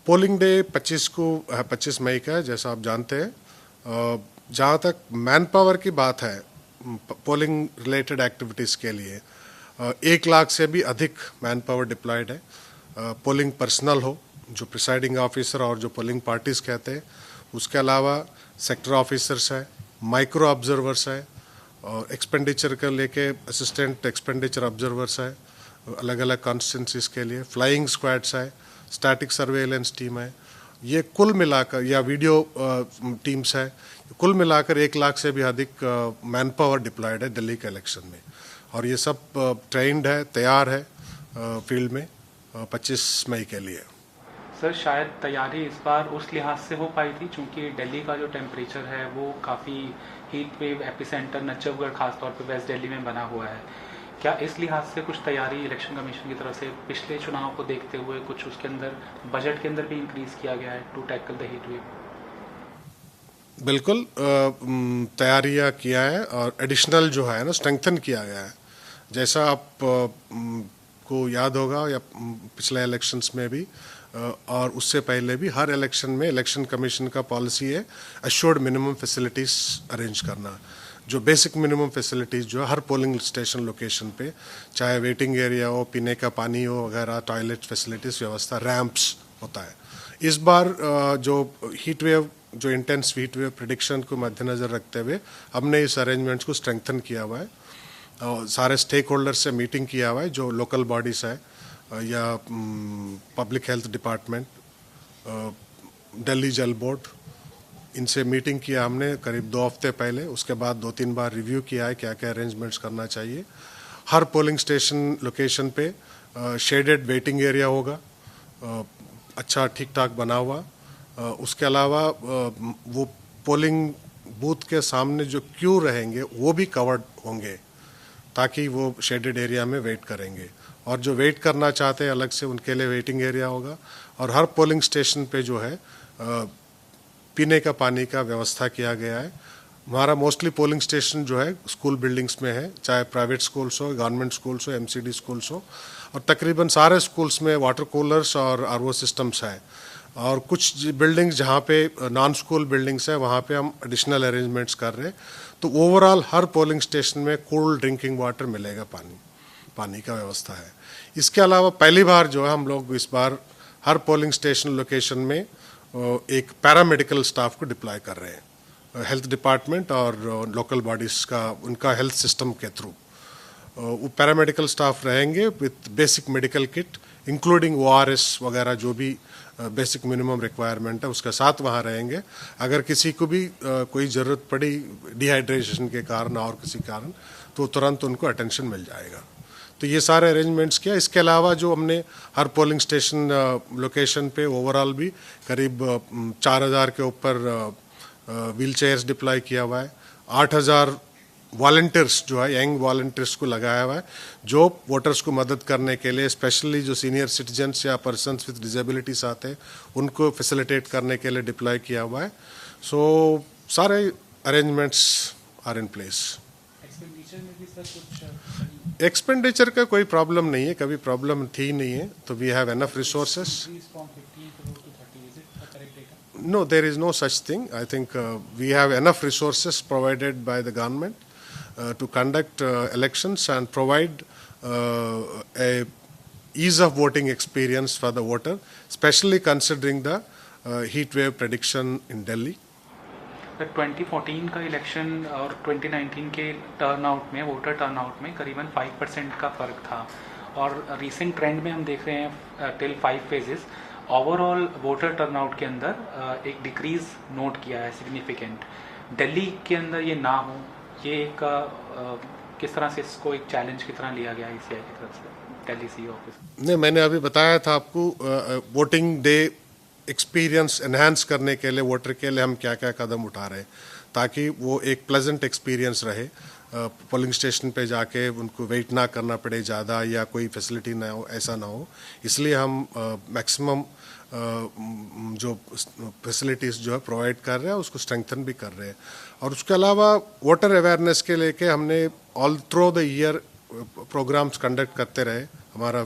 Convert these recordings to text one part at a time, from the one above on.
Polling day 25 मई का है, जैसा आप जानते हैं। जहाँ तक मैन पावर की बात है, पोलिंग रिलेटेड एक्टिविटीज़ के लिए 1 लाख से भी अधिक मैन पावर डिप्लॉयड है। पोलिंग पर्सनल हो, जो प्रिसाइडिंग ऑफिसर और जो पोलिंग पार्टीज कहते हैं, उसके अलावा सेक्टर ऑफिसर्स है, माइक्रो ऑब्जर्वर्स है, और एक्सपेंडिचर का लेके असिस्टेंट एक्सपेंडिचर ऑब्जर्वर्स है अलग अलग कॉन्स्टिट्यूंसीज के लिए, फ्लाइंग स्क्वाड्स है, स्टैटिक सर्वेलेंस टीम है। ये कुल मिलाकर, या वीडियो टीम्स है, कुल मिलाकर 1 लाख से भी अधिक मैन पावर डिप्लॉयड है दिल्ली के इलेक्शन में। और ये सब ट्रेंड है, तैयार है फील्ड में 25 मई के लिए। सर, शायद तैयारी इस बार उस लिहाज से हो पाई थी क्योंकि दिल्ली का जो टेम्परेचर है वो काफ़ी हीट वेव एपिसेंटर नजफगढ़ खासतौर पे वेस्ट दिल्ली में बना हुआ है। क्या इस लिहाज से कुछ तैयारी इलेक्शन कमीशन की तरफ से पिछले चुनाव को देखते हुए कुछ उसके अंदर बजट के अंदर भी इंक्रीज किया गया है to tackle the heat wave? बिल्कुल तैयारियां किया है और एडिशनल जो है ना स्ट्रेंथन किया गया है। जैसा आप को याद होगा, या पिछले इलेक्शंस में भी और उससे पहले भी हर इलेक्शन में इलेक्शन कमीशन का पॉलिसी है अश्योर्ड मिनिमम फैसिलिटीज़ अरेंज करना। जो बेसिक मिनिमम फैसिलिटीज़ जो है हर पोलिंग स्टेशन लोकेशन पे, चाहे वेटिंग एरिया हो, पीने का पानी हो वगैरह, टॉयलेट फैसिलिटीज़ व्यवस्था, रैंप्स होता है। इस बार जो हीट वेव, जो इंटेंस हीट वेव प्रिडिक्शन को मद्देनज़र रखते हुए हमने इस अरेंजमेंट्स को स्ट्रेंथन किया हुआ है। और सारे स्टेक होल्डर्स से मीटिंग किया हुआ है, जो लोकल बॉडीज है या पब्लिक हेल्थ डिपार्टमेंट, दिल्ली जल बोर्ड, इनसे मीटिंग किया हमने करीब 2 हफ्ते पहले। उसके बाद 2-3 बार रिव्यू किया है क्या क्या अरेंजमेंट्स करना चाहिए। हर पोलिंग स्टेशन लोकेशन पे शेडेड वेटिंग एरिया होगा, अच्छा ठीक ठाक बना हुआ। उसके अलावा वो पोलिंग बूथ के सामने जो क्यू रहेंगे वो भी कवर्ड होंगे, ताकि वो शेडेड एरिया में वेट करेंगे। और जो वेट करना चाहते हैं अलग से उनके लिए वेटिंग एरिया होगा। और हर पोलिंग स्टेशन पे जो है पीने का पानी का व्यवस्था किया गया है। हमारा मोस्टली पोलिंग स्टेशन जो है स्कूल बिल्डिंग्स में है, चाहे प्राइवेट स्कूल्स हो, गवर्नमेंट स्कूल्स हो, एमसीडी स्कूल्स हो। और तकरीबन सारे स्कूल्स में वाटर कूलर्स और आरओ सिस्टम्स हैं। और कुछ बिल्डिंग्स जहाँ पे नॉन स्कूल बिल्डिंग्स है वहाँ पे हम एडिशनल अरेंजमेंट्स कर रहे हैं। तो ओवरऑल हर पोलिंग स्टेशन में कूल ड्रिंकिंग वाटर मिलेगा, पानी का व्यवस्था है। इसके अलावा पहली बार जो है हम लोग इस बार हर पोलिंग स्टेशन लोकेशन में एक पैरामेडिकल स्टाफ को डिप्लॉय कर रहे हैं, हेल्थ डिपार्टमेंट और लोकल बॉडीज़ का, उनका हेल्थ सिस्टम के थ्रू। वो पैरामेडिकल स्टाफ रहेंगे with basic medical kit including ORS वगैरह, जो भी बेसिक मिनिमम रिक्वायरमेंट है उसके साथ वहाँ रहेंगे। अगर किसी को भी कोई ज़रूरत पड़ी डिहाइड्रेशन के कारण और किसी कारण, तो तुरंत उनको अटेंशन मिल जाएगा। तो ये सारे अरेंजमेंट्स किया। इसके अलावा जो हमने हर पोलिंग स्टेशन लोकेशन पे ओवरऑल भी करीब 4000 के ऊपर व्हील चेयर्स डिप्लॉय किया हुआ है। 8000 वॉलंटियर्स जो है, यंग वॉलंटियर्स को लगाया हुआ है, जो वोटर्स को मदद करने के लिए, स्पेशली जो सीनियर सिटीजन्स या पर्सन्स विद डिजेबिलिटीज आते हैं उनको फैसिलिटेट करने के लिए डिप्लॉय किया हुआ है। सो सारे arrangements are in place. Expenditure का कोई प्रॉब्लम नहीं है, कभी प्रॉब्लम थी नहीं है। तो we have enough resources. No, there is no such thing. I think we have enough resources provided by the government to conduct elections and provide a ease of voting experience for the voter, especially considering the heat wave prediction in Delhi. 2014 का election और 2019 के turnout में, voter turnout में करीबन 5% का फ़र्क था। और रिसेंट ट्रेंड में हम देख रहे हैं till 5 phases overall voter turnout के अंदर एक डिक्रीज नोट किया है सिग्निफिकेंट। दिल्ली के अंदर ये ना हो, ये एक किस तरह से इसको एक चैलेंज की तरह लिया गया ईसीआई की तरफ से दिल्ली सीईओ ऑफिस? नहीं, मैंने अभी बताया था आपको वोटिंग डे एक्सपीरियंस एनहांस करने के लिए वोटर के लिए हम क्या क्या कदम उठा रहे हैं, ताकि वो एक प्लेजेंट एक्सपीरियंस रहे। पोलिंग स्टेशन पे जाके उनको वेट ना करना पड़े ज़्यादा, या कोई फैसिलिटी ना हो, ऐसा ना हो। इसलिए हम मैक्सिमम जो फैसिलिटीज़ जो है प्रोवाइड कर रहे हैं उसको स्ट्रेंथन भी कर रहे हैं। और उसके अलावा वोटर अवेयरनेस के लेके हमने all through the year programmes conduct करते रहे। हमारा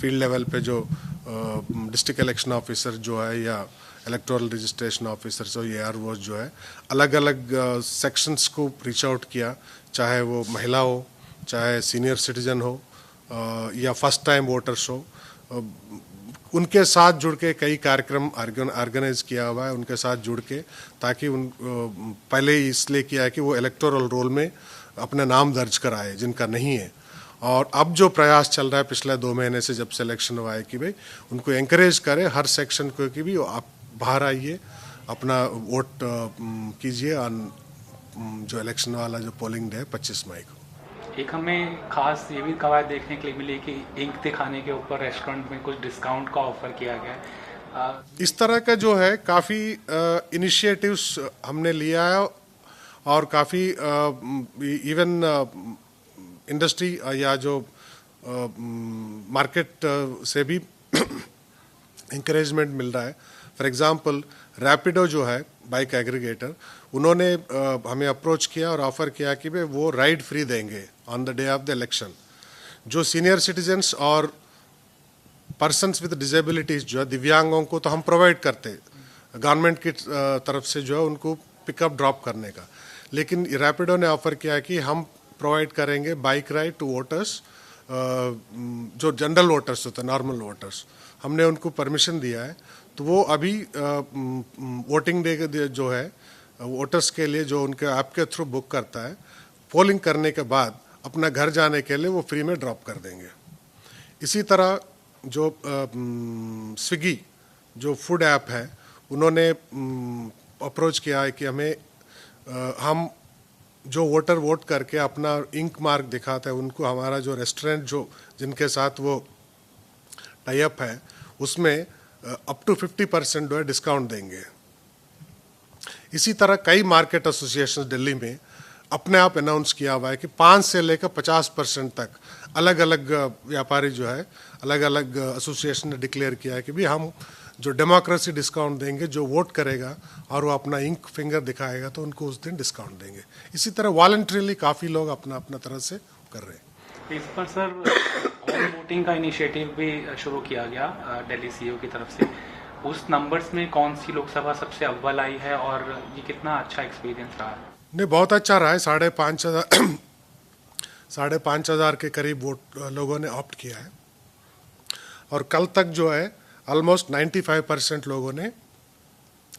फील्ड लेवल पे जो डिस्ट्रिक्ट इलेक्शन ऑफिसर जो है या इलेक्टोरल रजिस्ट्रेशन ऑफिसर्स हो या AROs जो है, अलग अलग सेक्शंस को रीच आउट किया, चाहे वो महिला हो, चाहे सीनियर सिटीजन हो या फर्स्ट टाइम वोटर्स हो। उनके साथ जुड़ के कई कार्यक्रम ऑर्गेनाइज किया हुआ है उनके साथ जुड़ के, ताकि पहले ही इसलिए किया है कि वो इलेक्टोरल रोल में अपना नाम दर्ज कराए जिनका नहीं है। और अब जो प्रयास चल रहा है पिछले 2 महीने से जब सिलेक्शन हुआ है कि भाई उनको एंकरेज करें हर सेक्शन को कि भी आप बाहर आइए, अपना वोट कीजिए जो इलेक्शन वाला जो पोलिंग डे है 25 मई को। एक हमें खास ये भी कवायद देखने के लिए मिली कि इंक दिखाने के ऊपर रेस्टोरेंट में कुछ डिस्काउंट का ऑफर किया गया है। इस तरह का जो है काफ़ी इनिशिएटिव्स हमने लिया है और काफ़ी इवन इंडस्ट्री या जो मार्केट से भी इंकरेजमेंट मिल रहा है। फॉर एग्जांपल रैपिडो जो है बाइक एग्रीगेटर, उन्होंने हमें अप्रोच किया और ऑफ़र किया कि भाई वो राइड फ्री देंगे on the day of the election. जो सीनियर सिटीजन्स और पर्सन्स विद डिजेबिलिटीज़ जो है, दिव्यांगों को तो हम प्रोवाइड करते गवर्नमेंट की तरफ से जो है उनको पिकअप ड्रॉप करने का, लेकिन रैपिडो ने ऑफ़र किया कि हम प्रोवाइड करेंगे बाइक राइड टू वोटर्स, जो जनरल वोटर्स होते हैं, नॉर्मल वोटर्स। हमने उनको परमिशन दिया है, तो वो अभी वोटिंग डे जो है वोटर्स के लिए जो उनके ऐप के थ्रू बुक करता है, पोलिंग करने के बाद अपना घर जाने के लिए वो फ्री में ड्रॉप कर देंगे। इसी तरह जो स्विगी जो फूड ऐप है, उन्होंने अप्रोच किया है कि हम जो वोटर वोट करके अपना इंक मार्क दिखाते हैं उनको हमारा जो रेस्टोरेंट जो जिनके साथ वो टाई अप है उसमें अप टू 50% जो है डिस्काउंट देंगे। इसी तरह कई मार्केट एसोसिएशन दिल्ली में अपने आप अनाउंस किया हुआ है कि 5 से लेकर 50% तक अलग अलग व्यापारी जो है, अलग अलग एसोसिएशन ने डिक्लेयर किया है कि भी हम जो डेमोक्रेसी डिस्काउंट देंगे, जो वोट करेगा और वो अपना इंक फिंगर दिखाएगा तो उनको उस दिन डिस्काउंट देंगे। इसी तरह वॉलंटरीली काफ़ी लोग अपना अपना तरह से कर रहे हैं। इस पर सर ऑन वोटिंग का इनिशिएटिव भी शुरू किया गया दिल्ली सीईओ की तरफ से। उस नंबर्स में कौन सी लोकसभा सबसे अव्वल आई है और ये कितना अच्छा एक्सपीरियंस रहा है? नहीं, बहुत अच्छा रहा है। 5,500 के करीब वोट लोगों ने ऑप्ट किया है और कल तक जो है ऑलमोस्ट 95% लोगों ने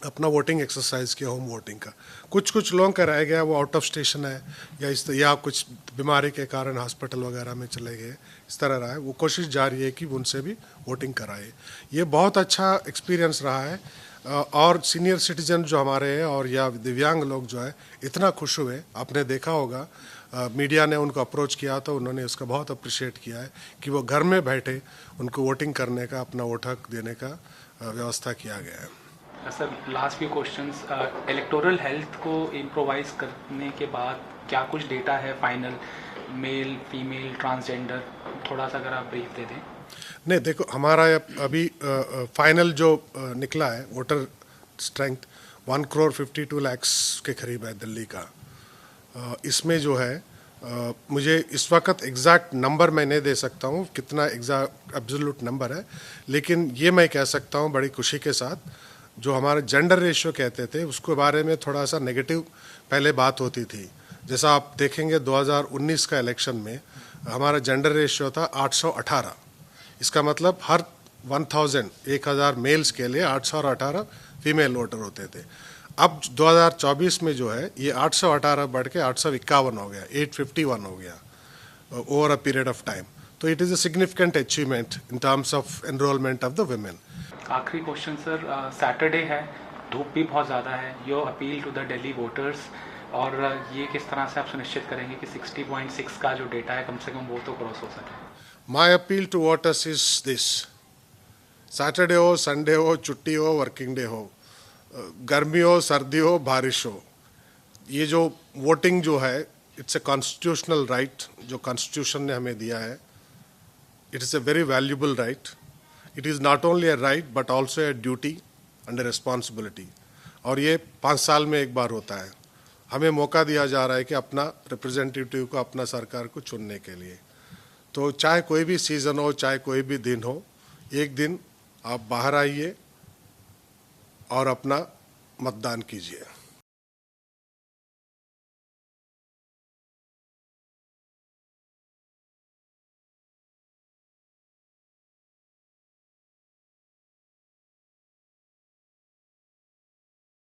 अपना वोटिंग एक्सरसाइज किया, होम वोटिंग का। कुछ लोगों का रह गया, वो आउट ऑफ स्टेशन है या कुछ बीमारी के कारण हॉस्पिटल वगैरह में चले गए, इस तरह रहा है। वो कोशिश जारी है कि उनसे भी वोटिंग कराए। ये बहुत अच्छा एक्सपीरियंस रहा है और सीनियर सिटीजन जो हमारे हैं और या दिव्यांग लोग जो है इतना खुश हुए। आपने देखा होगा मीडिया ने उनको अप्रोच किया तो उन्होंने उसका बहुत अप्रिशिएट किया है कि वो घर में बैठे उनको वोटिंग करने का, अपना वोट हक देने का व्यवस्था किया गया है। Sir last few questions, electoral health को इम्प्रोवाइज करने के बाद क्या कुछ डेटा है फाइनल, मेल फीमेल ट्रांसजेंडर, थोड़ा सा अगर आप ब्रीफ दे दें। नहीं, देखो हमारा अभी फाइनल जो निकला है वोटर स्ट्रेंथ 1,52,00,000 के करीब है दिल्ली का। इसमें जो है मुझे इस वक्त एग्जैक्ट नंबर मैं नहीं दे सकता हूँ कितना एग्जैक्ट एब्सोल्यूट नंबर है, लेकिन ये मैं कह सकता हूँ बड़ी खुशी के साथ जो हमारा जेंडर रेशियो कहते थे उसके बारे में थोड़ा सा नेगेटिव पहले बात होती थी। जैसा आप देखेंगे 2019 का इलेक्शन में हमारा जेंडर रेशियो था 818। इसका मतलब हर 1000 मेल्स के लिए 818 फीमेल वोटर होते थे। अब 2024 में जो है ये 818 बढ़ के 851 हो गया, 851 हो गया over a period of time. तो it is a significant achievement in terms of enrolment of the women. आखिरी क्वेश्चन सर, सैटरडे है, धूप भी बहुत ज़्यादा है, your appeal to the Delhi voters, और ये किस तरह से आप सुनिश्चित करेंगे कि 60.6 का जो डेटा है कम से कम वो तो क्रॉस हो सके? My appeal to voters is this: Saturday हो, संडे हो, छुट्टी हो, वर्किंग डे हो, गर्मी हो, सर्दी हो, बारिश हो, ये जो वोटिंग जो है इट्स ए कॉन्स्टिट्यूशनल राइट जो कॉन्स्टिट्यूशन ने हमें दिया है। It is a very valuable right. It is not only A right but also a duty and a responsibility. और ये 5 साल में एक बार होता है। हमें मौका दिया जा रहा है कि अपना रिप्रेजेंटेटिव को, अपना सरकार को चुनने के लिए। तो चाहे कोई भी सीज़न हो, चाहे कोई भी दिन हो, एक दिन आप बाहर आइए और अपना मतदान कीजिए।